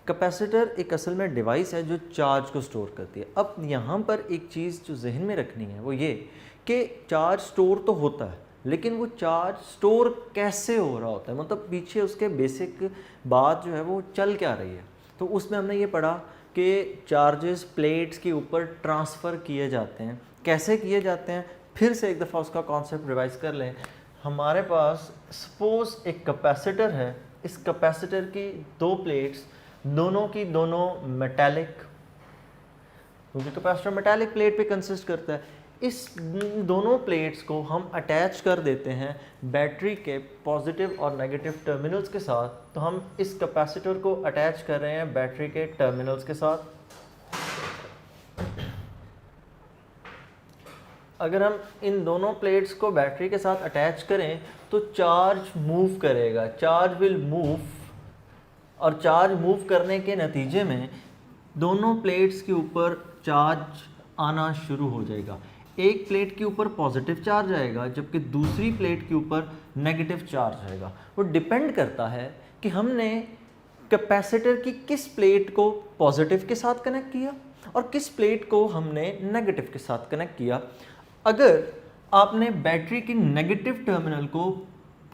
Capacitor एक असल में डिवाइस है जो चार्ज को स्टोर करती है। अब यहाँ पर एक चीज़ जो जहन में रखनी है वो ये कि चार्ज स्टोर तो होता है, लेकिन वो चार्ज स्टोर कैसे हो रहा होता है, मतलब पीछे उसके बेसिक बात जो है वो चल क्या रही है। तो उसमें हमने ये पढ़ा कि चार्जेस प्लेट्स के ऊपर ट्रांसफ़र किए जाते हैं। कैसे किए जाते हैं, फिर से एक दफ़ा उसका कॉन्सेप्ट रिवाइज कर लें। हमारे पास सपोज एक कैपेसिटर है, इस कैपेसिटर की दो प्लेट्स, दोनों की दोनों मेटालिक, क्योंकि कैपेसिटर मेटालिक प्लेट पे कंसिस्ट करता है। इस दोनों प्लेट्स को हम अटैच कर देते हैं बैटरी के पॉजिटिव और नेगेटिव टर्मिनल्स के साथ। तो हम इस कैपेसिटर को अटैच कर रहे हैं बैटरी के टर्मिनल्स के साथ। अगर हम इन दोनों प्लेट्स को बैटरी के साथ अटैच करें तो चार्ज मूव करेगा, चार्ज विल मूव, और चार्ज मूव करने के नतीजे में दोनों प्लेट्स के ऊपर चार्ज आना शुरू हो जाएगा। एक प्लेट के ऊपर पॉजिटिव चार्ज आएगा जबकि दूसरी प्लेट के ऊपर नेगेटिव चार्ज आएगा। वो डिपेंड करता है कि हमने कैपेसिटर की किस प्लेट को पॉजिटिव के साथ कनेक्ट किया और किस प्लेट को हमने नेगेटिव के साथ कनेक्ट किया। अगर आपने बैटरी की नेगेटिव टर्मिनल को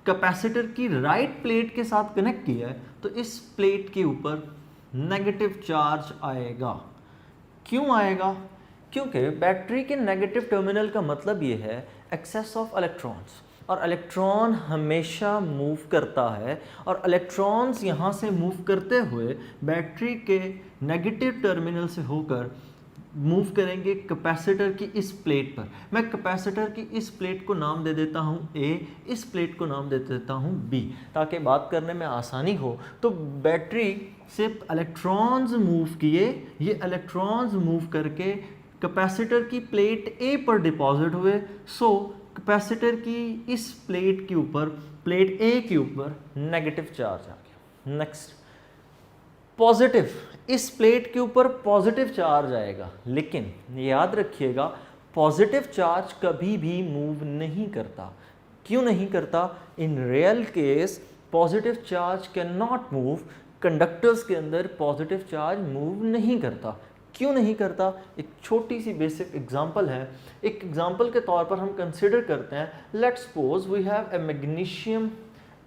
कैपेसिटर की राइट प्लेट के साथ कनेक्ट किया है तो इस प्लेट के ऊपर नेगेटिव चार्ज आएगा। क्यों आएगा? क्योंकि बैटरी के नेगेटिव टर्मिनल का मतलब ये है एक्सेस ऑफ इलेक्ट्रॉन्स, और इलेक्ट्रॉन हमेशा मूव करता है, और इलेक्ट्रॉन्स यहाँ से मूव करते हुए बैटरी के नेगेटिव टर्मिनल से होकर मूव करेंगे कैपेसिटर की इस प्लेट पर। मैं कैपेसिटर की इस प्लेट को नाम दे देता हूँ A, इस प्लेट को नाम दे देता हूँ B, ताकि बात करने में आसानी हो। तो बैटरी से इलेक्ट्रॉन्स मूव किए, ये इलेक्ट्रॉन्स मूव करके कैपेसिटर की प्लेट A पर डिपॉजिट हुए। सो कैपेसिटर की इस प्लेट के ऊपर, प्लेट A के ऊपर नेगेटिव चार्ज आ गया। नेक्स्ट, पॉजिटिव, इस प्लेट के ऊपर पॉजिटिव चार्ज आएगा, लेकिन याद रखिएगा पॉजिटिव चार्ज कभी भी मूव नहीं करता। क्यों नहीं करता? In real case positive charge can not move. Conductors के अंदर पॉजिटिव चार्ज मूव नहीं करता। क्यों नहीं करता? एक छोटी सी बेसिक एग्जांपल है। एक एग्जांपल के तौर पर हम कंसिडर करते हैं, let's suppose we have a magnesium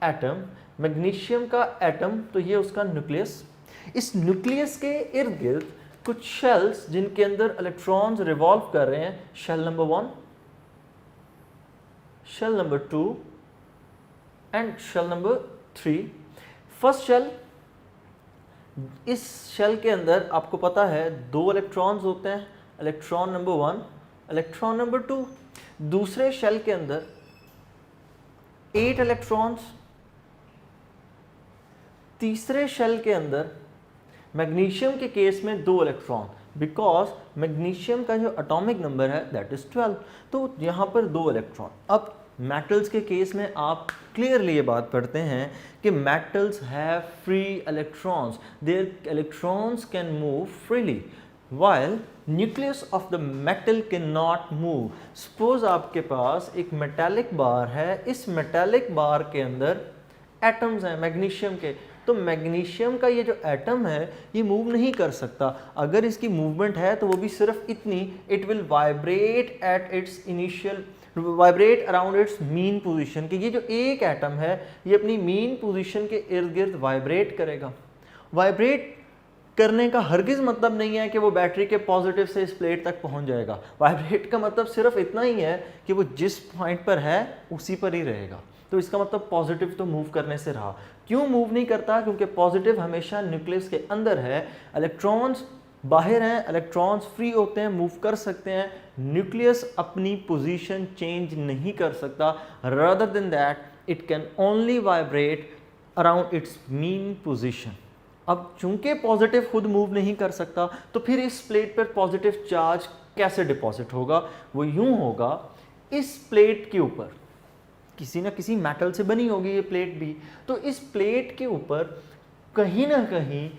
atom. Magnesium का एटम, तो ये उसका न्यूक्लियस। इस न्यूक्लियस के इर्द गिर्द कुछ शेल्स जिनके अंदर इलेक्ट्रॉन्स रिवॉल्व कर रहे हैं। Shell number 1, shell number 2 and shell number 3। First shell, इस शेल के अंदर आपको पता है 2 इलेक्ट्रॉन्स होते हैं, इलेक्ट्रॉन नंबर 1, इलेक्ट्रॉन नंबर 2। दूसरे शेल के अंदर 8 इलेक्ट्रॉन्स। तीसरे शेल के अंदर मैग्नीशियम के केस में 2 इलेक्ट्रॉन, बिकॉज मैग्नीशियम का जो एटॉमिक नंबर है दैट इज 12, तो यहाँ पर 2 इलेक्ट्रॉन। अब मेटल्स के केस में आप क्लियरली ये बात पढ़ते हैं कि metals have free electrons, there electrons can move freely, while nucleus of the metal cannot move। Suppose आपके पास एक मेटालिक बार है, इस मेटालिक बार के अंदर एटम्स हैं मैग्नीशियम के, तो मैग्नीशियम का ये जो एटम है ये मूव नहीं कर सकता। अगर इसकी मूवमेंट है तो वो भी सिर्फ इतनी, it will vibrate at its initial, vibrate around its mean position, कि ये जो एक एटम है ये अपनी मीन पोजीशन के इर्द गिर्द वाइब्रेट करेगा। वाइब्रेट करने का हरगिज़ मतलब नहीं है कि वो बैटरी के पॉजिटिव से इस प्लेट तक पहुंच जाएगा। वाइब्रेट का मतलब सिर्फ इतना ही है कि वो जिस पॉइंट पर है उसी पर ही रहेगा। तो इसका मतलब पॉजिटिव तो मूव करने से रहा। क्यों मूव नहीं करता? क्योंकि पॉजिटिव हमेशा न्यूक्लियस के अंदर है, इलेक्ट्रॉन्स बाहर हैं, इलेक्ट्रॉन्स फ्री होते हैं, मूव कर सकते हैं। न्यूक्लियस अपनी पोजीशन चेंज नहीं कर सकता, rather than that it can only vibrate around its mean position. अब चूंकि पॉजिटिव खुद मूव नहीं कर सकता तो फिर इस प्लेट पर पॉजिटिव चार्ज कैसे डिपॉजिट होगा? वो यूं होगा, इस प्लेट के ऊपर किसी ना किसी मेटल से बनी होगी ये प्लेट भी, तो इस प्लेट के ऊपर कहीं ना कहीं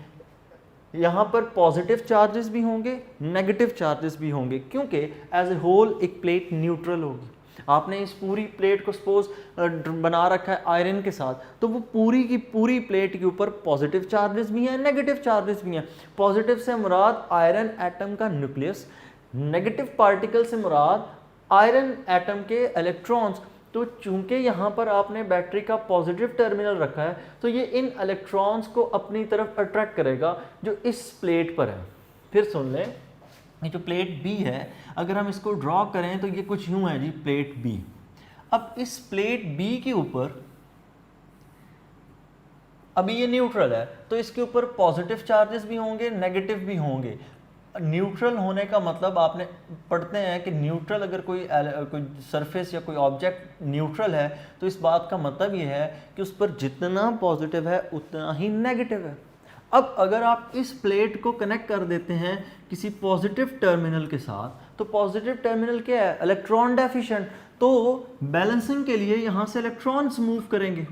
यहाँ पर पॉजिटिव चार्जेस भी होंगे, नेगेटिव चार्जेस भी होंगे, क्योंकि एज ए होल एक प्लेट न्यूट्रल होगी। आपने इस पूरी प्लेट को सपोज बना रखा है आयरन के साथ, तो वो पूरी की पूरी प्लेट के ऊपर पॉजिटिव चार्जेस भी हैं, नेगेटिव चार्जेस भी हैं। पॉजिटिव से मुराद आयरन एटम का न्यूक्लियस, नेगेटिव पार्टिकल से मुराद आयरन एटम के इलेक्ट्रॉन्स। तो चूंकि यहाँ पर आपने बैटरी का पॉजिटिव टर्मिनल रखा है, तो ये इन इलेक्ट्रॉन्स को अपनी तरफ अट्रैक्ट करेगा जो इस प्लेट पर है। फिर सुन लें, ये जो प्लेट बी है, अगर हम इसको ड्रॉ करें तो ये कुछ यूं है जी, प्लेट बी। अब इस प्लेट बी के ऊपर, अभी ये न्यूट्रल है, तो इसके ऊपर पॉजिटिव चार्जेस भी होंगे, नेगेटिव भी होंगे। न्यूट्रल होने का मतलब आपने पढ़ते हैं कि न्यूट्रल, अगर कोई सरफेस या कोई ऑब्जेक्ट न्यूट्रल है, तो इस बात का मतलब ये है कि उस पर जितना पॉजिटिव है उतना ही नेगेटिव है। अब अगर आप इस प्लेट को कनेक्ट कर देते हैं किसी पॉजिटिव टर्मिनल के साथ, तो पॉजिटिव टर्मिनल क्या है, इलेक्ट्रॉन डेफिशिएंट, तो बैलेंसिंग के लिए यहाँ से इलेक्ट्रॉन्स मूव करेंगे।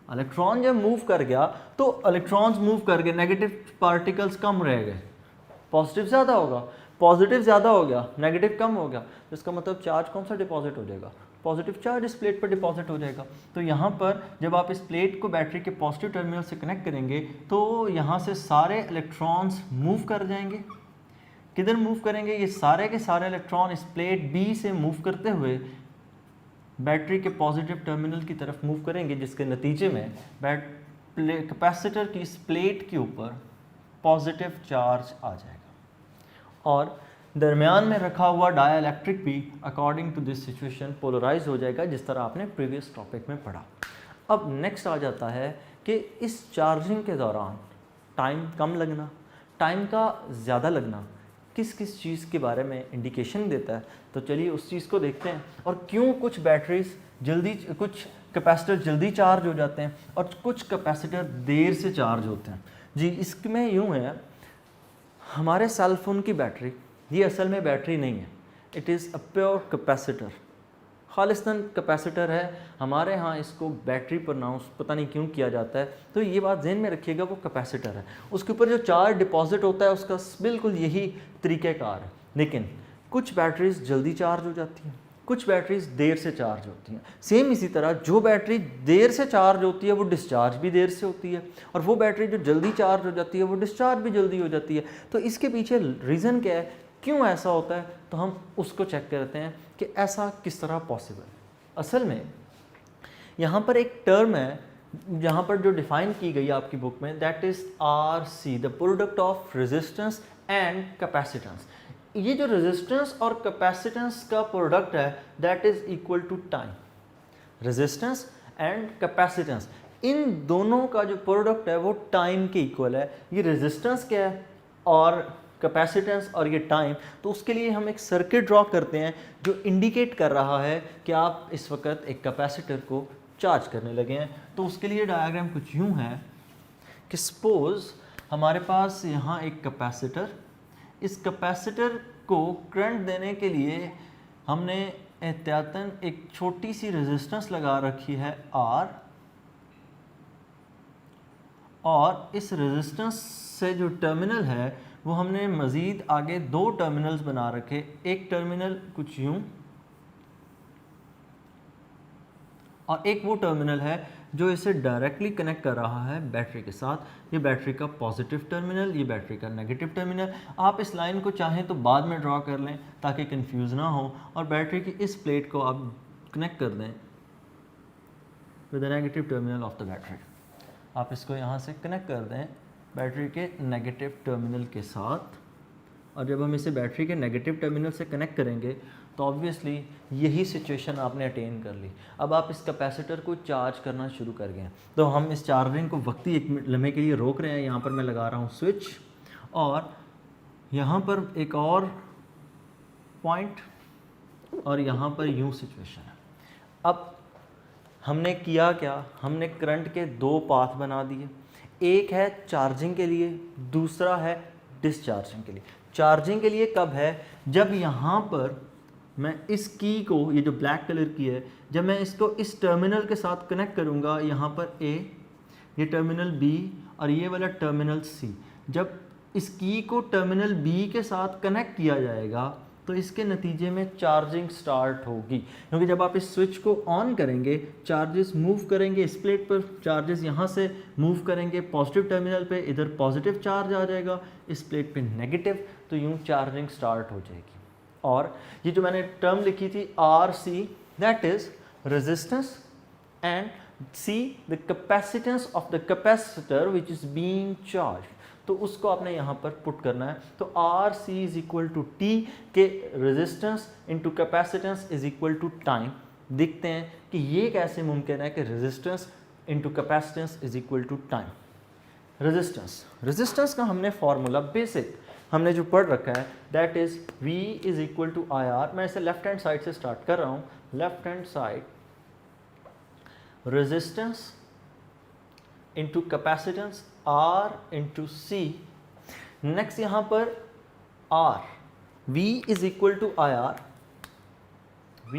इलेक्ट्रॉन जब मूव कर गया तो इलेक्ट्रॉन्स मूव कर गए, नेगेटिव पार्टिकल्स कम रह गए, पॉजिटिव ज़्यादा होगा, पॉजिटिव ज़्यादा हो गया, नेगेटिव कम हो गया, इसका मतलब चार्ज कौन सा डिपॉजिट हो जाएगा, पॉजिटिव चार्ज इस प्लेट पर डिपॉजिट हो जाएगा। तो यहाँ पर जब आप इस प्लेट को बैटरी के पॉजिटिव टर्मिनल से कनेक्ट करेंगे तो यहाँ से सारे इलेक्ट्रॉन्स मूव कर जाएंगे। किधर मूव करेंगे, ये सारे के सारे इलेक्ट्रॉन इस प्लेट बी से मूव करते हुए बैटरी के पॉजिटिव टर्मिनल की तरफ मूव करेंगे, जिसके नतीजे में कैपेसिटर की इस प्लेट के ऊपर पॉजिटिव चार्ज आ जाएगा और दरमियान में रखा हुआ डाइलेक्ट्रिक भी according to this situation polarise हो जाएगा, जिस तरह आपने प्रीवियस टॉपिक में पढ़ा। अब नेक्स्ट आ जाता है कि इस चार्जिंग के दौरान टाइम कम लगना, टाइम का ज़्यादा लगना किस किस चीज़ के बारे में इंडिकेशन देता है। तो चलिए उस चीज़ को देखते हैं, और क्यों कुछ बैटरीज जल्दी, कुछ कैपेसिटर जल्दी चार्ज हो जाते हैं और कुछ कैपेसिटर देर से चार्ज होते हैं। जी, इसमें यूँ है, हमारे सेल फोन की बैटरी ये असल में बैटरी नहीं है, it is a pure capacitor, Khalistan capacitor है। हमारे यहाँ इसको बैटरी प्रोनाउंस पता नहीं क्यों किया जाता है, तो ये बात ध्यान में रखिएगा, वो कैपेसिटर है, उसके ऊपर जो चार्ज डिपॉजिट होता है उसका बिल्कुल यही तरीक़ेकार है। लेकिन कुछ बैटरीज जल्दी चार्ज हो जाती हैं, कुछ बैटरीज देर से चार्ज होती हैं। सेम इसी तरह जो बैटरी देर से चार्ज होती है वो डिस्चार्ज भी देर से होती है, और वो बैटरी जो जल्दी चार्ज हो जाती है वो डिस्चार्ज भी जल्दी हो जाती है। तो इसके पीछे रीज़न क्या है, क्यों ऐसा होता है, तो हम उसको चेक करते हैं कि ऐसा किस तरह पॉसिबल है। असल में यहाँ पर एक टर्म है जहाँ पर जो डिफाइन की गई है आपकी बुक में, that is RC, the product of resistance and capacitance. ये जो रेजिस्टेंस और कैपेसिटेंस का प्रोडक्ट है that is equal to time. Resistance and capacitance, इन दोनों का जो प्रोडक्ट है वो टाइम के इक्वल है। ये रेजिस्टेंस क्या है और कैपेसिटेंस और ये टाइम, तो उसके लिए हम एक सर्किट ड्रॉ करते हैं जो इंडिकेट कर रहा है कि आप इस वक्त एक कैपेसिटर को चार्ज करने लगे हैं। तो उसके लिए डायग्राम कुछ यूँ है कि सपोज हमारे पास यहाँ एक कैपेसिटर, इस कैपेसिटर को करंट देने के लिए हमने एहतियातन एक छोटी सी रेजिस्टेंस लगा रखी है R, और इस रेजिस्टेंस से जो टर्मिनल है वो हमने मज़ीद आगे दो टर्मिनल्स बना रखे, एक टर्मिनल कुछ यूँ और एक वो टर्मिनल है जो इसे डायरेक्टली कनेक्ट कर रहा है बैटरी के साथ। ये बैटरी का पॉजिटिव टर्मिनल, ये बैटरी का नेगेटिव टर्मिनल। आप इस लाइन को चाहें तो बाद में ड्रॉ कर लें ताकि कंफ्यूज ना हो, और बैटरी की इस प्लेट को आप कनेक्ट कर दें with the negative terminal of the battery. आप इसको यहाँ से कनेक्ट कर दें बैटरी के नेगेटिव टर्मिनल के साथ, और जब हम इसे बैटरी के नेगेटिव टर्मिनल से कनेक्ट करेंगे तो ऑब्वियसली यही सिचुएशन आपने अटेन कर ली। अब आप इस कैपेसिटर को चार्ज करना शुरू कर गए हैं, तो हम इस चार्जिंग को वक्ती एक लम्हे के लिए रोक रहे हैं। यहाँ पर मैं लगा रहा हूँ स्विच, और यहाँ पर एक और पॉइंट, और यहाँ पर यूँ सिचुएशन है। अब हमने किया क्या, हमने करंट के दो पाथ बना दिए, एक है चार्जिंग के लिए, दूसरा है डिस्चार्जिंग के लिए। चार्जिंग के लिए कब है, जब यहाँ पर मैं इस की को, ये जो ब्लैक कलर की है, जब मैं इसको इस टर्मिनल के साथ कनेक्ट करूँगा, यहाँ पर A, ये टर्मिनल B और ये वाला टर्मिनल C, जब इस की को टर्मिनल B के साथ कनेक्ट किया जाएगा तो इसके नतीजे में चार्जिंग स्टार्ट होगी, क्योंकि जब आप इस स्विच को ऑन करेंगे चार्जेस मूव करेंगे इस प्लेट पर, चार्जेस यहाँ से मूव करेंगे पॉजिटिव टर्मिनल पे, इधर पॉजिटिव चार्ज आ जाएगा, इस प्लेट पे नेगेटिव, तो यूँ चार्जिंग स्टार्ट हो जाएगी। और ये जो मैंने टर्म लिखी थी RC, that is resistance and C the capacitance of the capacitor which is being charge, तो उसको आपने यहाँ पर पुट करना है। तो RC is equal to T के resistance into capacitance is equal to time. देखते हैं कि ये कैसे मुमकिन है कि resistance into capacitance is equal to time. Resistance का हमने फॉर्मूला बेसिक हमने जो पढ़ रखा है, that is V is equal to IR। मैं इसे लेफ्ट हैंड साइड से स्टार्ट कर रहा हूँ, left hand side resistance into capacitance R into C। Next यहाँ पर R, V is equal to IR, V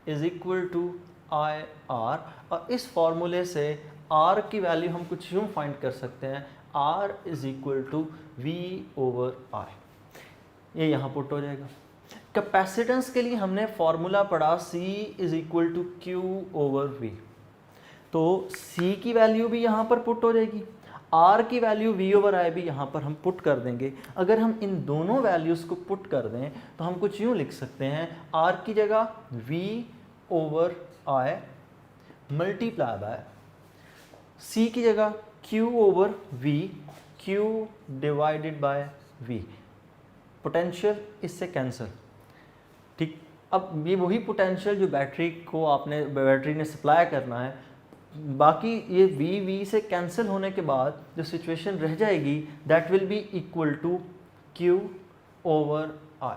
is equal to IR, और इस फॉर्मूले से R की वैल्यू हम कुछ यूँ फाइंड कर सकते हैं, R is equal to V over I, ये यहाँ पुट हो जाएगा। कैपेसिटेंस के लिए हमने फॉर्मूला पढ़ा C is equal to Q over V, तो C की वैल्यू भी यहाँ पर पुट हो जाएगी, R की वैल्यू V ओवर I भी यहाँ पर हम पुट कर देंगे। अगर हम इन दोनों वैल्यूज़ को पुट कर दें तो हम कुछ यूँ लिख सकते हैं, R की जगह V over I multiply by C की जगह Q over V, Q divided by V। Potential इससे कैंसिल, ठीक। अब ये वही पोटेंशियल जो बैटरी ने सप्लाई करना है, बाकी ये V से कैंसिल होने के बाद जो सिचुएशन रह जाएगी that will be equal to Q over I।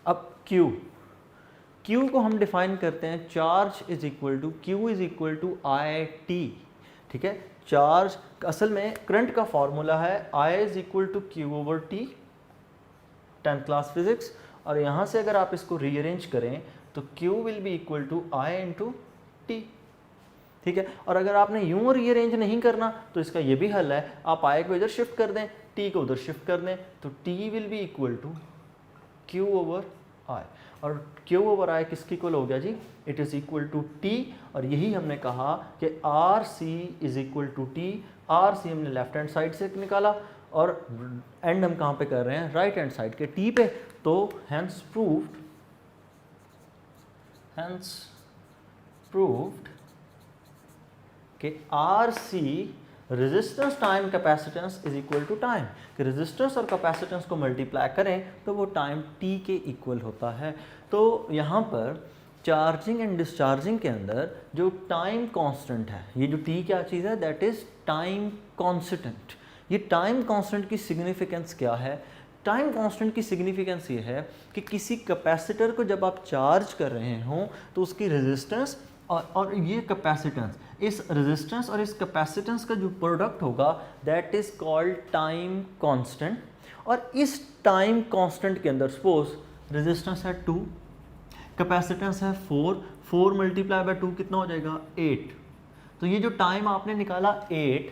अब Q को हम डिफाइन करते हैं, charge is equal to Q is equal to IT, ठीक है। चार्ज असल में करंट का फॉर्मूला है I is equal to Q over T, 10th class physics. और यहाँ से अगर आप इसको रीअरेंज करें तो Q will be equal to I into T, ठीक है। और अगर आपने यूँ रीअरेंज नहीं करना तो इसका ये भी हल है, आप I को इधर शिफ्ट कर दें, T को उधर शिफ्ट कर दें, तो T will be equal to Q over I। और Q ओवर I किसकी इक्वल हो गया जी, it is equal to T। और यही हमने कहा कि RC is equal to T। RC हमने लेफ्ट हैंड साइड से निकाला और एंड हम कहाँ पे कर रहे हैं, राइट हैंड साइड के T पे। तो हैंस प्रूव्ड कि RC resistance time capacitance is equal to time, कि रेजिस्टेंस और कैपेसिटेंस को मल्टीप्लाई करें तो वो टाइम T के इक्वल होता है। तो यहाँ पर चार्जिंग एंड डिस्चार्जिंग के अंदर जो टाइम कांस्टेंट है, ये जो T क्या चीज़ है, दैट इज़ टाइम कांस्टेंट। ये टाइम कांस्टेंट की सिग्निफिकेंस क्या है, टाइम कांस्टेंट की सिग्निफिकेंस ये है कि किसी कैपेसिटर को जब आप चार्ज कर रहे हों तो उसकी रेजिस्टेंस और ये कैपेसिटेंस, इस रेजिस्टेंस और इस कैपेसिटेंस का जो प्रोडक्ट होगा that is called time constant. और इस टाइम कांस्टेंट के अंदर सपोज रेजिस्टेंस है 2, कैपेसिटेंस है 4 मल्टीप्लाई बाय 2 कितना हो जाएगा 8। तो ये जो टाइम आपने निकाला 8,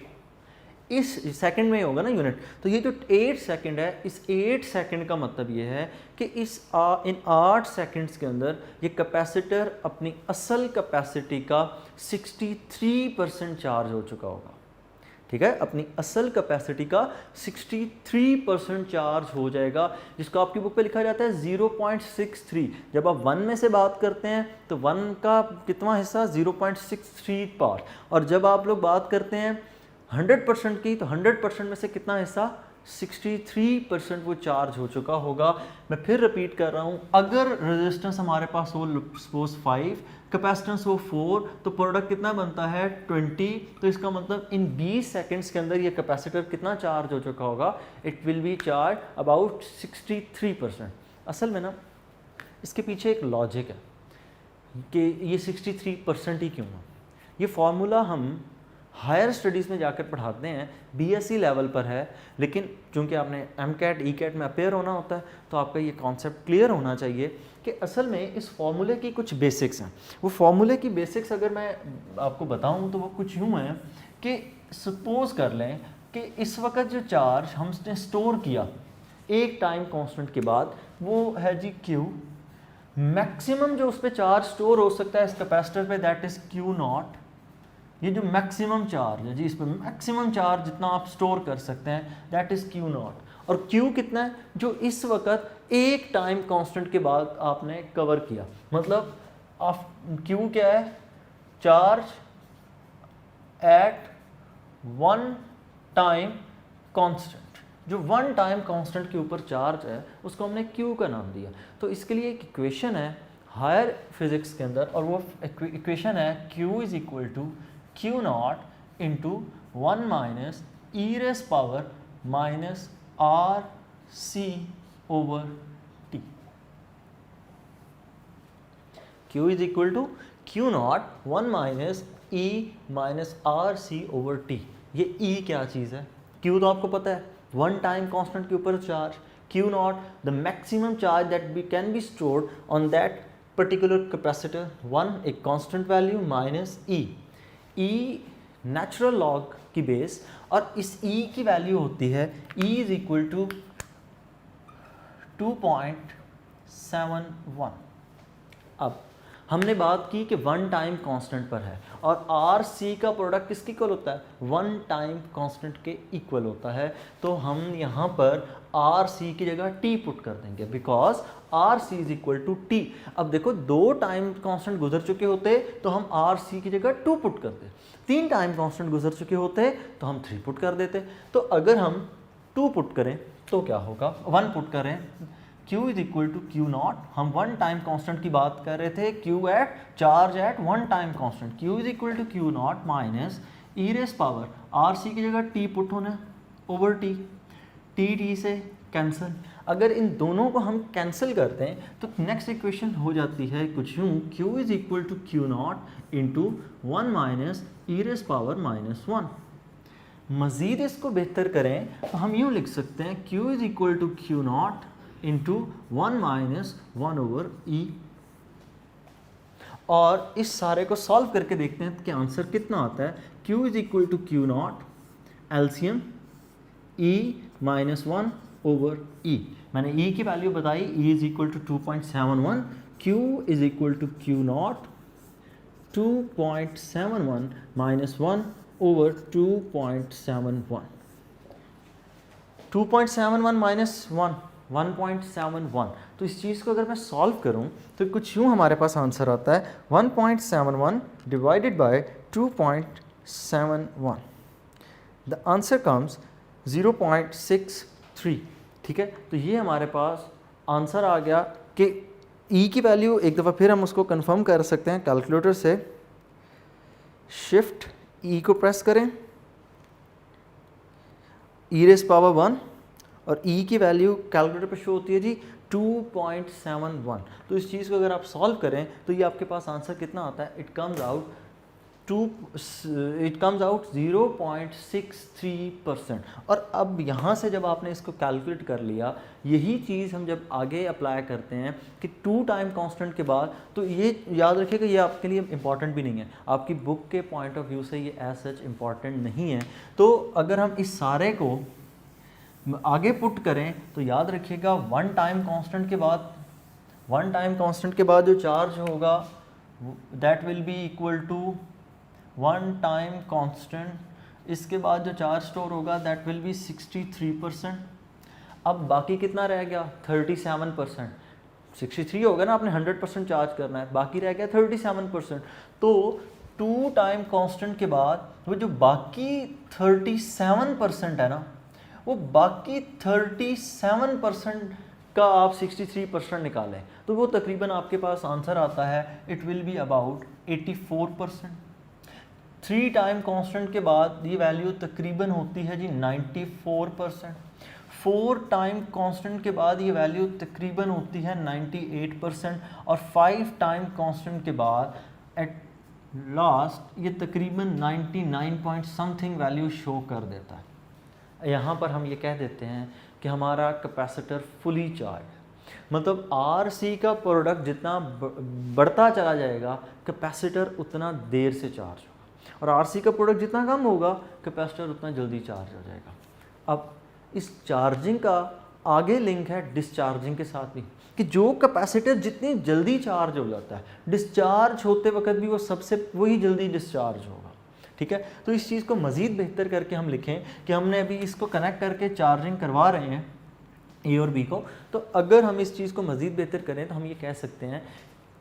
इस सेकंड में होगा ना यूनिट, तो ये जो 8 सेकंड है, इस 8 सेकंड का मतलब ये है कि इन 8 सेकंड्स के अंदर ये कैपेसिटर अपनी असल कैपेसिटी का 63% चार्ज हो चुका होगा, ठीक है। अपनी असल कैपेसिटी का 63% चार्ज हो जाएगा, जिसको आपकी बुक पे लिखा जाता है 0.63। जब आप 1 में से बात करते हैं तो 1 का कितना हिस्सा 0.63 पार्ट, और जब आप लोग बात करते हैं 100% की तो 100% में से कितना हिस्सा 63% वो चार्ज हो चुका होगा। मैं फिर रिपीट कर रहा हूँ, अगर रेजिस्टेंस हमारे पास हो सपोज 5, कैपेसिटेंस हो 4, तो प्रोडक्ट कितना बनता है 20। तो इसका मतलब इन 20 सेकंड्स के अंदर ये कैपेसिटर कितना चार्ज हो चुका होगा, it will be charge about 63%। असल में ना इसके पीछे एक लॉजिक है कि ये 63% ही क्यों है। ये फार्मूला हम हायर स्टडीज़ में जाकर पढ़ाते हैं, BSc लेवल पर है, लेकिन चूँकि आपने MCAT ECAT में अपेयर होना होता है तो आपका ये कॉन्सेप्ट क्लियर होना चाहिए कि असल में इस फॉर्मूले की कुछ बेसिक्स हैं। वो फॉर्मूले की बेसिक्स अगर मैं आपको बताऊं तो वो कुछ यूँ हैं कि सपोज़ कर लें कि इस वक्त जो चार्ज हमने स्टोर किया एक टाइम कांस्टेंट के बाद, वो है जी Q। मैक्सिमम जो उस पर चार्ज स्टोर हो सकता है इस कैपेसिटर पे, दैट इज Q नॉट। ये जो मैक्सिमम चार्ज है जी, इस पर मैक्सिमम चार्ज जितना आप स्टोर कर सकते हैं, दैट इज Q नॉट। और Q कितना है, जो इस वक्त एक टाइम कांस्टेंट के बाद आपने कवर किया। मतलब आप Q क्या है, charge at one time constant. जो वन टाइम कांस्टेंट के ऊपर चार्ज है उसको हमने Q का नाम दिया। तो इसके लिए एक इक्वेशन है हायर फिजिक्स के अंदर, और वो इक्वेशन है Q is equal to Q not into one minus E raise power minus R C over T. Q is equal to Q naught one minus E minus R C over T. ये E क्या चीज़ है, Q तो आपको पता है, one time constant के ऊपर charge. Q not the maximum charge that be can be stored on that particular capacitor, one एक constant value minus E। E natural log की बेस, और इस E की वैल्यू होती है E इज इक्वल टू 2.71। अब हमने बात की कि वन टाइम कांस्टेंट पर है, और आर सी का प्रोडक्ट किसके इक्वल होता है, वन टाइम कांस्टेंट के इक्वल होता है। तो हम यहाँ पर आर सी की जगह टी पुट कर देंगे, because R C is equal to T. अब देखो, दो टाइम कांस्टेंट गुजर चुके होते तो हम आर सी की जगह टू पुट करते, तीन टाइम कांस्टेंट गुजर चुके होते तो हम थ्री पुट कर देते। तो अगर हम टू पुट करें तो क्या होगा, वन पुट करें, Q is equal to Q naught. हम वन टाइम कांस्टेंट की बात कर रहे थे, Q at charge at one time constant, Q is equal to Q naught minus E raise power R C की जगह T पुट होना ओवर T, T से कैंसिल। अगर इन दोनों को हम कैंसिल करते हैं तो नेक्स्ट इक्वेशन हो जाती है कुछ यूँ, Q is equal to Q not into one minus E raise power minus one. मज़ीद इसको बेहतर करें तो हम यूँ लिख सकते हैं, Q is equal to Q not into one minus one over e. और इस सारे को सॉल्व करके देखते हैं कि आंसर कितना आता है। Q is equal to Q nought LCM E minus one over E। मैंने E की वैल्यू बताई, E is equal to 2.71, Q is equal to Q nought 2.71 minus one over 2.71, 2.71 minus one 1.71। तो इस चीज़ को अगर मैं सॉल्व करूं तो कुछ यूँ हमारे पास आंसर आता है 1.71 divided by 2.71, the answer comes 0.63। ठीक है, तो ये हमारे पास आंसर आ गया कि E की वैल्यू, एक दफ़ा फिर हम उसको कंफर्म कर सकते हैं कैलकुलेटर से। शिफ्ट E को प्रेस करें, ई रेस पावर वन, और E की वैल्यू कैलकुलेटर पे शो होती है जी 2.71। तो इस चीज़ को अगर आप सॉल्व करें तो ये आपके पास आंसर कितना आता है, इट कम्स आउट 0.63%। और अब यहाँ से जब आपने इसको कैलकुलेट कर लिया, यही चीज़ हम जब आगे अप्लाई करते हैं कि टू टाइम कांस्टेंट के बाद, तो ये याद रखिएगा ये आपके लिए इम्पॉर्टेंट भी नहीं है, आपकी बुक के पॉइंट ऑफ व्यू से ये एज सच इम्पॉर्टेंट नहीं है। तो अगर हम इस सारे को आगे पुट करें तो याद रखिएगा वन टाइम कांस्टेंट के बाद जो चार्ज होगा that will be equal to one time constant. इसके बाद जो चार्ज स्टोर होगा दैट विल बी 63%। अब बाकी कितना रह गया, 37%। 63 होगा ना, आपने 100% चार्ज करना है, बाकी रह गया 37%। तो टू टाइम कांस्टेंट के बाद वो जो बाकी 37% है ना, वो बाकी 37% का आप 63% निकालें तो वो तकरीबन आपके पास आंसर आता है, it will be about 84%। Three time constant के बाद ये वैल्यू तकरीबन होती है जी 94%। फोर टाइम कांस्टेंट के बाद ये वैल्यू तकरीबन होती है 98%। और फाइव टाइम कांस्टेंट के बाद एट लास्ट ये तकरीबन 99 पॉइंट समथिंग वैल्यू शो कर देता है। यहाँ पर हम ये कह देते हैं कि हमारा कैपेसिटर फुली चार्ज, मतलब आरसी का प्रोडक्ट जितना बढ़ता चला जाएगा कैपेसिटर उतना देर से चार्ज होगा, और आरसी का प्रोडक्ट जितना कम होगा कैपेसिटर उतना जल्दी चार्ज हो जाएगा। अब इस चार्जिंग का आगे लिंक है डिस्चार्जिंग के साथ भी, कि जो कैपेसिटर जितनी जल्दी चार्ज हो जाता है, डिस्चार्ज होते वक्त भी वो सबसे वही जल्दी डिस्चार्ज होगा। ठीक है, तो इस चीज़ को मज़ीद बेहतर करके हम लिखें कि हमने अभी इसको कनेक्ट करके चार्जिंग करवा रहे हैं ए और बी को, तो अगर हम इस चीज़ को मज़ीद बेहतर करें तो हम ये कह सकते हैं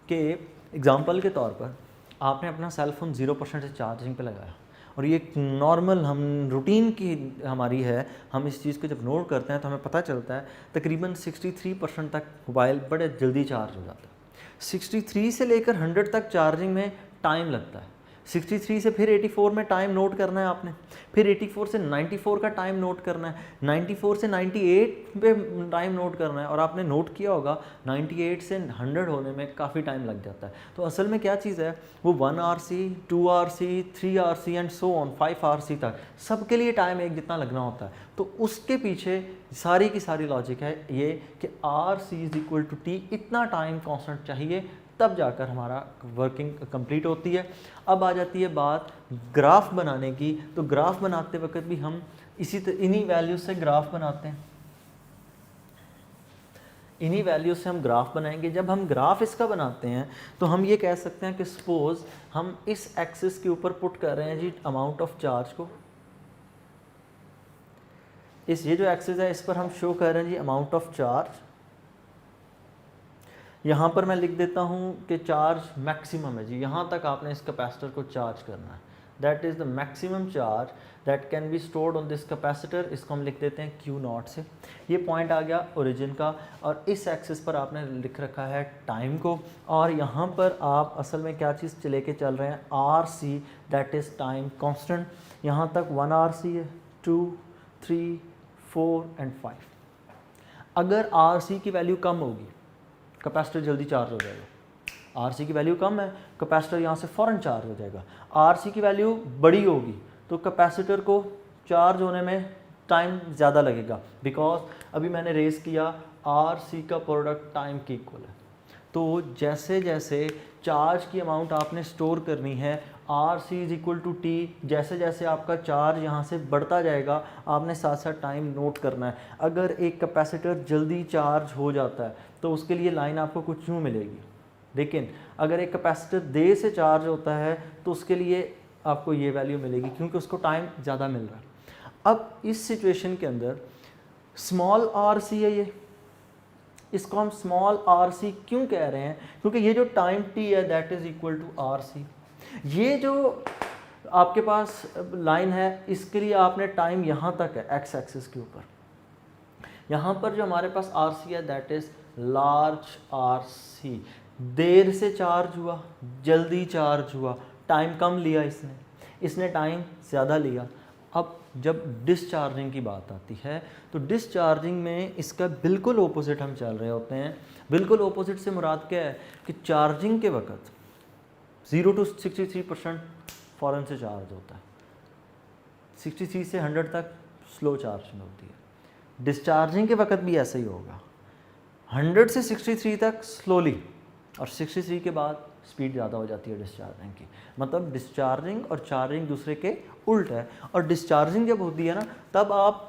कि एग्ज़ाम्पल के तौर पर आपने अपना सेल फोन 0% से चार्जिंग पे लगाया, और ये नॉर्मल हम रूटीन की हमारी है, हम इस चीज़ को जब नोट करते हैं तो हमें पता चलता है तकरीबन 63% तक मोबाइल बड़े जल्दी चार्ज हो जाता है। 63 से लेकर 100 तक चार्जिंग में टाइम लगता है। 63 से फिर 84 में टाइम नोट करना है आपने, फिर 84 से 94 का टाइम नोट करना है, 94 से 98 पे टाइम नोट करना है, और आपने नोट किया होगा 98 से 100 होने में काफ़ी टाइम लग जाता है। तो असल में क्या चीज़ है, वो 1 RC, 2 RC, 3 RC and so on 5 RC तक सबके लिए टाइम एक जितना लगना होता है। तो उसके पीछे सारी की सारी लॉजिक है ये कि RC = T, इतना टाइम कॉन्स्टेंट चाहिए, तब जाकर हमारा वर्किंग कंप्लीट होती है। अब आ जाती है बात ग्राफ बनाने की, तो ग्राफ बनाते वक्त भी हम इन्हीं वैल्यूज से ग्राफ बनाते हैं, इन्हीं वैल्यूज से हम ग्राफ बनाएंगे। जब हम ग्राफ इसका बनाते हैं तो हम ये कह सकते हैं कि सपोज हम इस एक्सिस के ऊपर पुट कर रहे हैं जी अमाउंट ऑफ चार्ज को, ये जो एक्सिस है इस पर हम शो कर रहे हैं जी अमाउंट ऑफ चार्ज। यहाँ पर मैं लिख देता हूँ कि चार्ज मैक्सिमम है जी, यहाँ तक आपने इस कैपेसिटर को चार्ज करना है, that is the maximum charge that can be stored on this capacitor. इसको हम लिख देते हैं Q0 से। ये पॉइंट आ गया ओरिजिन का, और इस एक्सिस पर आपने लिख रखा है टाइम को, और यहाँ पर आप असल में क्या चीज़ लेके चल रहे हैं, RC that is time constant. यहाँ तक 1 RC है, 2, 3, 4 एंड 5। अगर RC की वैल्यू कम होगी कैपेसिटर जल्दी चार्ज हो जाएगा, RC की वैल्यू कम है कैपेसिटर यहाँ से फ़ौरन चार्ज हो जाएगा। RC की वैल्यू बड़ी होगी तो कैपेसिटर को चार्ज होने में टाइम ज़्यादा लगेगा, बिकॉज अभी मैंने रेस किया RC का प्रोडक्ट टाइम के इक्वल है। तो जैसे जैसे चार्ज की अमाउंट आपने स्टोर करनी है, RC = T, जैसे जैसे आपका चार्ज यहाँ से बढ़ता जाएगा आपने साथ साथ टाइम नोट करना है। अगर एक कैपेसिटर जल्दी चार्ज हो जाता है तो उसके लिए लाइन आपको कुछ यूँ मिलेगी, लेकिन अगर एक कैपेसिटर देर से चार्ज होता है तो उसके लिए आपको ये वैल्यू मिलेगी, क्योंकि उसको टाइम ज़्यादा मिल रहा है। अब इस सिचुएशन के अंदर स्मॉल RC है ये, इसको हम स्मॉल RC क्यों कह रहे हैं, क्योंकि ये जो टाइम T है that is equal to RC। ये जो आपके पास लाइन है इसके लिए आपने टाइम यहाँ तक है एक्स एक्सिस के ऊपर, यहाँ पर जो हमारे पास RC है दैट इज़ लार्ज RC। देर से चार्ज हुआ, जल्दी चार्ज हुआ, टाइम कम लिया इसने टाइम ज़्यादा लिया। अब जब डिस्चार्जिंग की बात आती है तो डिस्चार्जिंग में इसका बिल्कुल ओपोजिट हम चल रहे होते हैं। बिल्कुल ओपोजिट से मुराद क्या है कि चार्जिंग के वक्त 0 to 63% फ़ौरन से चार्ज होता है, 63 से 100 तक स्लो चार्जिंग होती है। डिस्चार्जिंग के वक्त भी ऐसा ही होगा, 100 से 63 तक स्लोली, और 63 के बाद स्पीड ज़्यादा हो जाती है डिस्चार्जिंग की। मतलब डिस्चार्जिंग और चार्जिंग दूसरे के उल्ट है। और डिस्चार्जिंग जब होती है ना तब आप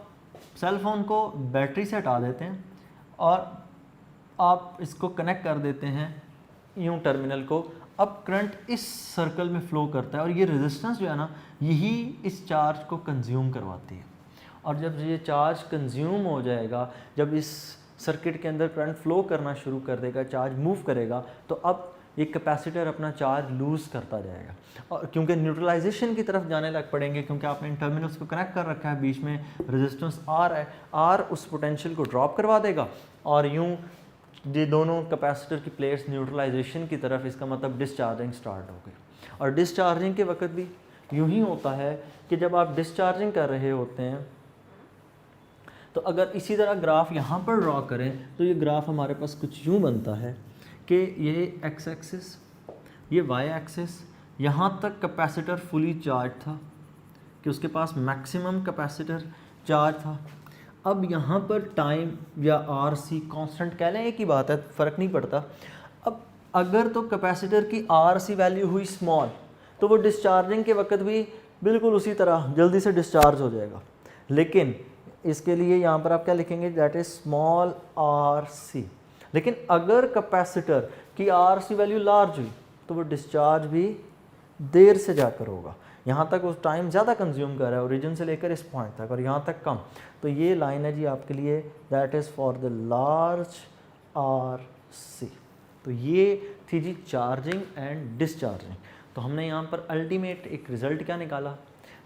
सेल फ़ोन को बैटरी से हटा देते हैं और आप इसको कनेक्ट कर देते हैं यूँ टर्मिनल को। अब करंट इस सर्कल में फ़्लो करता है और ये रेजिस्टेंस जो है ना यही इस चार्ज को कंज्यूम करवाती है। और जब ये चार्ज कंज्यूम हो जाएगा, जब इस सर्किट के अंदर करंट फ़्लो करना शुरू कर देगा, चार्ज मूव करेगा, तो अब ये कैपेसिटर अपना चार्ज लूज़ करता जाएगा। और क्योंकि न्यूट्रलाइजेशन की तरफ जाने लग पड़ेंगे, क्योंकि आपने इन टर्मिनल्स को कनेक्ट कर रखा है, बीच में रेजिस्टेंस R है, R उस पोटेंशियल को ड्रॉप करवा देगा और यूँ ये दोनों कैपेसिटर की प्लेट्स न्यूट्रलाइजेशन की तरफ, इसका मतलब डिस्चार्जिंग स्टार्ट हो गई। और डिस्चार्जिंग के वक्त भी यूँ ही होता है कि जब आप डिस्चार्जिंग कर रहे होते हैं तो अगर इसी तरह ग्राफ यहाँ पर ड्रॉ करें तो ये ग्राफ हमारे पास कुछ यूँ बनता है कि ये एक्स एक्सिस, ये वाई एक्सिस, यहाँ तक कैपेसिटर फुली चार्ज था कि उसके पास मैक्सिमम कैपेसिटर चार्ज था। अब यहाँ पर टाइम या RC कांस्टेंट कह लें, एक ही बात है, फ़र्क नहीं पड़ता। अब अगर तो कैपेसिटर की RC वैल्यू हुई स्मॉल तो वो डिस्चार्जिंग के वक्त भी बिल्कुल उसी तरह जल्दी से डिस्चार्ज हो जाएगा। लेकिन इसके लिए यहाँ पर आप क्या लिखेंगे, that is small R C. लेकिन अगर कैपेसिटर की आर सी वैल्यू लार्ज हुई तो वो डिस्चार्ज भी देर से जाकर होगा। यहाँ तक उस टाइम ज़्यादा कंज्यूम कर रहा है ओरिजिन से लेकर इस पॉइंट तक, और यहाँ तक कम। तो ये लाइन है जी आपके लिए, that is for the large R C. तो ये थी जी चार्जिंग एंड डिस्चार्जिंग। तो हमने यहाँ पर अल्टीमेट एक रिज़ल्ट क्या निकाला,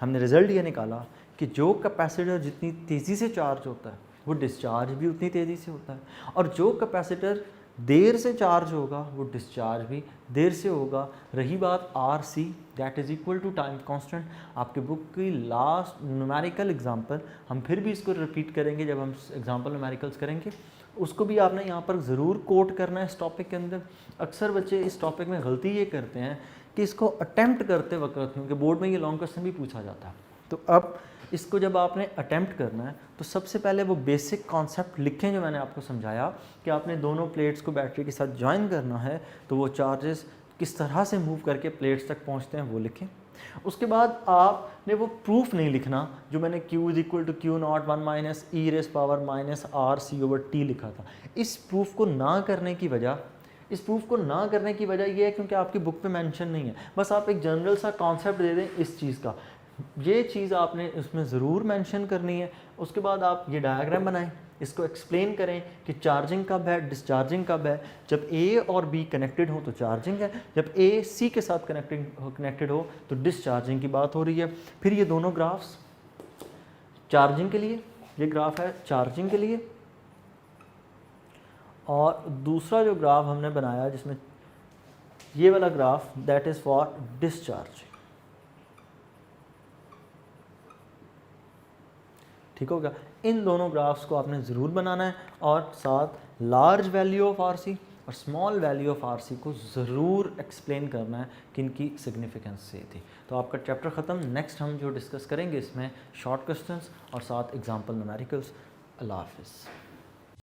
हमने रिज़ल्ट ये निकाला कि जो कैपेसिटर जितनी तेज़ी से चार्ज होता है वो डिस्चार्ज भी उतनी तेज़ी से होता है, और जो कैपेसिटर देर से चार्ज होगा वो डिस्चार्ज भी देर से होगा। रही बात R C, that is equal to time constant. आपके बुक की लास्ट न्यूमेरिकल एग्जांपल, हम फिर भी इसको रिपीट करेंगे जब हम एग्जांपल न्यूमेरिकल्स करेंगे, उसको भी आपने यहाँ पर ज़रूर कोट करना है इस टॉपिक के अंदर। अक्सर बच्चे इस टॉपिक में गलती ये करते हैं कि इसको अटैम्प्ट करते वक्त, क्योंकि बोर्ड में ये लॉन्ग क्वेश्चन भी पूछा जाता है, तो अब इसको जब आपने अटैम्प्ट करना है तो सबसे पहले वो बेसिक कॉन्सेप्ट लिखें जो मैंने आपको समझाया कि आपने दोनों प्लेट्स को बैटरी के साथ ज्वाइन करना है, तो वो चार्जेस किस तरह से मूव करके प्लेट्स तक पहुंचते हैं वो लिखें। उसके बाद आपने वो प्रूफ नहीं लिखना जो मैंने Q is equal to Q naught 1 minus E raise power minus R C over T लिखा था। इस प्रूफ को ना करने की वजह ये है क्योंकि आपकी बुक पे मेंशन नहीं है। बस आप एक जनरल सा कॉन्सेप्ट दे दें इस चीज़ का, ये चीज़ आपने इसमें ज़रूर मेंशन करनी है। उसके बाद आप ये डायग्राम बनाएं, इसको एक्सप्लेन करें कि चार्जिंग कब है, डिस्चार्जिंग कब है। जब ए और बी कनेक्टेड हो तो चार्जिंग है, जब ए सी के साथ कनेक्टेड हो तो डिस्चार्जिंग की बात हो रही है। फिर ये दोनों ग्राफ्स चार्जिंग के लिए, ये ग्राफ है चार्जिंग के लिए, और दूसरा जो ग्राफ हमने बनाया जिसमें ये वाला graph, that is for discharge. ठीक होगा। इन दोनों ग्राफ्स को आपने ज़रूर बनाना है, और साथ लार्ज वैल्यू ऑफ आरसी और स्मॉल वैल्यू ऑफ आरसी को ज़रूर एक्सप्लेन करना है कि इनकी सिग्निफिकेंस से थी। तो आपका चैप्टर ख़त्म। नेक्स्ट हम जो डिस्कस करेंगे इसमें शॉर्ट क्वेश्चंस और साथ एग्जांपल न्यूमेरिकल्स। अल्लाह हाफ़िज़।